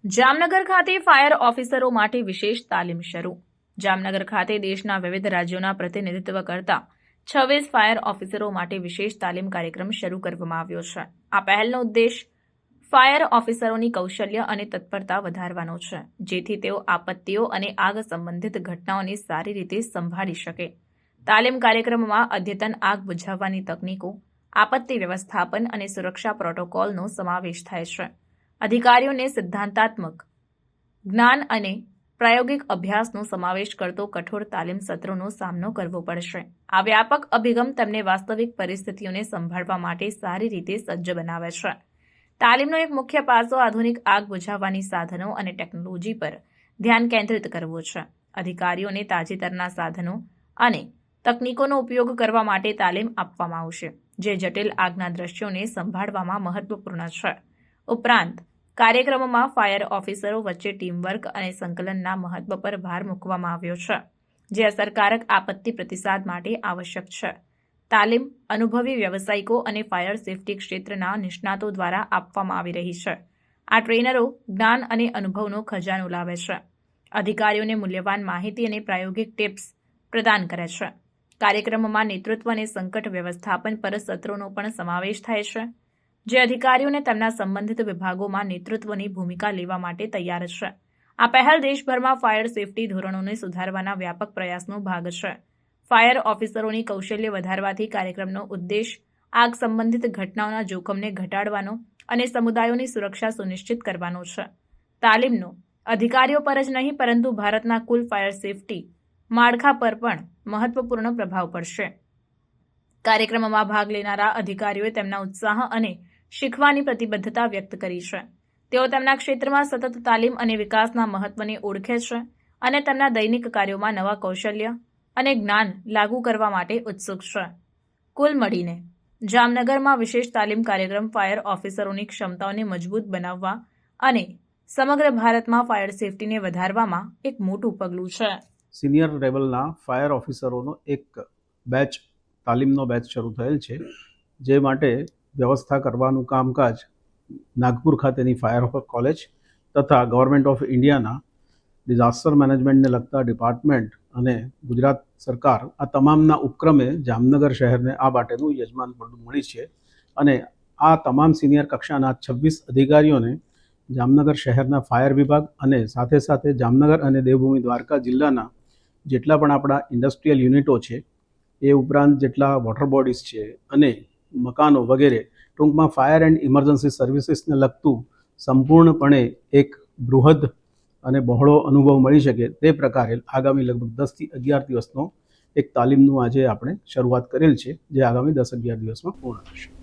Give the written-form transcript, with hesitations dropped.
જામનગર ખાતે ફાયર ઓફિસરો માટે વિશેષ તાલીમ શરૂ. જામનગર ખાતે દેશના વિવિધ રાજ્યોના પ્રતિનિધિત્વ કરતા 26 ફાયર ઓફિસરો માટે વિશેષ તાલીમ કાર્યક્રમ શરૂ કરવામાં આવ્યો છે. આ પહેલનો ઉદ્દેશ ફાયર ઓફિસરોની કૌશલ્ય અને તત્પરતા વધારવાનો છે, જેથી તેઓ આપત્તિઓ અને આગ સંબંધિત ઘટનાઓને સારી રીતે સંભાળી શકે. તાલીમ કાર્યક્રમમાં અદ્યતન આગ બુઝાવવાની તકનીકો, આપત્તિ વ્યવસ્થાપન અને સુરક્ષા પ્રોટોકોલનો સમાવેશ થાય છે. અધિકારીઓને સિદ્ધાંતાત્મક જ્ઞાન અને પ્રાયોગિક અભ્યાસનો સમાવેશ કરતો કઠોર તાલીમ સત્રોનો સામનો કરવો પડશે. આ વ્યાપક અભિગમ તેમને વાસ્તવિક પરિસ્થિતિઓને સંભાળવા માટે સારી રીતે સજ્જ બનાવે છે. તાલીમનો એક મુખ્ય પાસો આધુનિક આગ બુઝાવવાની સાધનો અને ટેકનોલોજી પર ધ્યાન કેન્દ્રિત કરવો છે. અધિકારીઓને તાજેતરના સાધનો અને તકનીકોનો ઉપયોગ કરવા માટે તાલીમ આપવામાં આવશે, જે જટિલ આગના દ્રશ્યોને સંભાળવામાં મહત્વપૂર્ણ છે. ઉપરાંત કાર્યક્રમમાં ફાયર ઓફિસરો વચ્ચે ટીમવર્ક અને સંકલનના મહત્વ પર ભાર મૂકવામાં આવ્યો છે, જે અસરકારક આપત્તિ પ્રતિસાદ માટે આવશ્યક છે. તાલીમ અનુભવી વ્યાવસાયિકો અને ફાયર સેફટી ક્ષેત્રના નિષ્ણાતો દ્વારા આપવામાં આવી રહી છે. આ ટ્રેનરો જ્ઞાન અને અનુભવનો ખજાનો લાવે છે, અધિકારીઓને મૂલ્યવાન માહિતી અને પ્રાયોગિક ટિપ્સ પ્રદાન કરે છે. કાર્યક્રમમાં નેતૃત્વ અને સંકટ વ્યવસ્થાપન પર સત્રોનો પણ સમાવેશ થાય છે, જે અધિકારીઓને તેમના સંબંધિત વિભાગોમાં નેતૃત્વની ભૂમિકા લેવા માટે તૈયાર છે. આ પહેલ દેશભરમાં ફાયર સેફટી ધોરણોને સુધારવાના વ્યાપક પ્રયાસનો ભાગ છે. ફાયર ઓફિસરોની કૌશલ્ય વધારવાથી કાર્યક્રમનો ઉદ્દેશ આગ સંબંધિત ઘટનાઓના જોખમને ઘટાડવાનો અને સમુદાયોની સુરક્ષા સુનિશ્ચિત કરવાનો છે. તાલીમનો અધિકારીઓ પર જ નહીં, પરંતુ ભારતના કુલ ફાયર સેફટી માળખા પર પણ મહત્વપૂર્ણ પ્રભાવ પડશે. કાર્યક્રમમાં ભાગ લેનારા અધિકારીઓએ તેમના ઉત્સાહ અને શીખવાની પ્રતિબદ્ધતા વ્યક્ત કરી છે. તેઓ તેમના ક્ષેત્રમાં સતત તાલીમ અને વિકાસના મહત્વને ઓળખે છે અને તેમના દૈનિક કાર્યોમાં નવા કૌશલ્ય અને જ્ઞાન લાગુ કરવા માટે ઉત્સુક છે. કુલ મળીને જામનગરમાં વિશેષ તાલીમ કાર્યક્રમ ફાયર ઓફિસરોની ક્ષમતાઓને મજબૂત બનાવવા અને સમગ્ર ભારતમાં ફાયર સેફટીને વધારવામાં એક મોટું પગલું છે. સિનિયર લેવલના ફાયર ઓફિસરોનો એક બેચ તાલીમનો બેચ શરૂ થયેલ છે, જે માટે વ્યવસ્થા કરવાનું કામકાજ નાગપુર ખાતેની ફાયર કોલેજ તથા ગવર્મેન્ટ ઓફ ઇન્ડિયાના ડિઝાસ્ટર મેનેજમેન્ટને લગતા ડિપાર્ટમેન્ટ અને ગુજરાત સરકાર આ તમામના ઉપક્રમે જામનગર શહેરને આ માટેનું યજમાન પદ મળી છે. અને આ તમામ સિનિયર કક્ષાના 26 અધિકારીઓને જામનગર શહેરના ફાયર વિભાગ અને સાથે સાથે જામનગર અને દેવભૂમિ દ્વારકા જિલ્લાના જેટલા પણ આપણા ઇન્ડસ્ટ્રીયલ યુનિટો છે, એ ઉપરાંત જેટલા વોટર બોડીઝ છે અને મકાનો વગેરે, ટૂંકમાં ફાયર એન્ડ ઇમરજન્સી સર્વિસીસને લગતું સંપૂર્ણપણે એક બૃહદ અને બહોળો અનુભવ મળી શકે તે પ્રકારે આગામી લગભગ 10 થી 11 દિવસનો એક તાલીમનું આજે આપણે શરૂઆત કરેલ છે, જે આગામી 10-11 દિવસમાં પૂર્ણ થશે.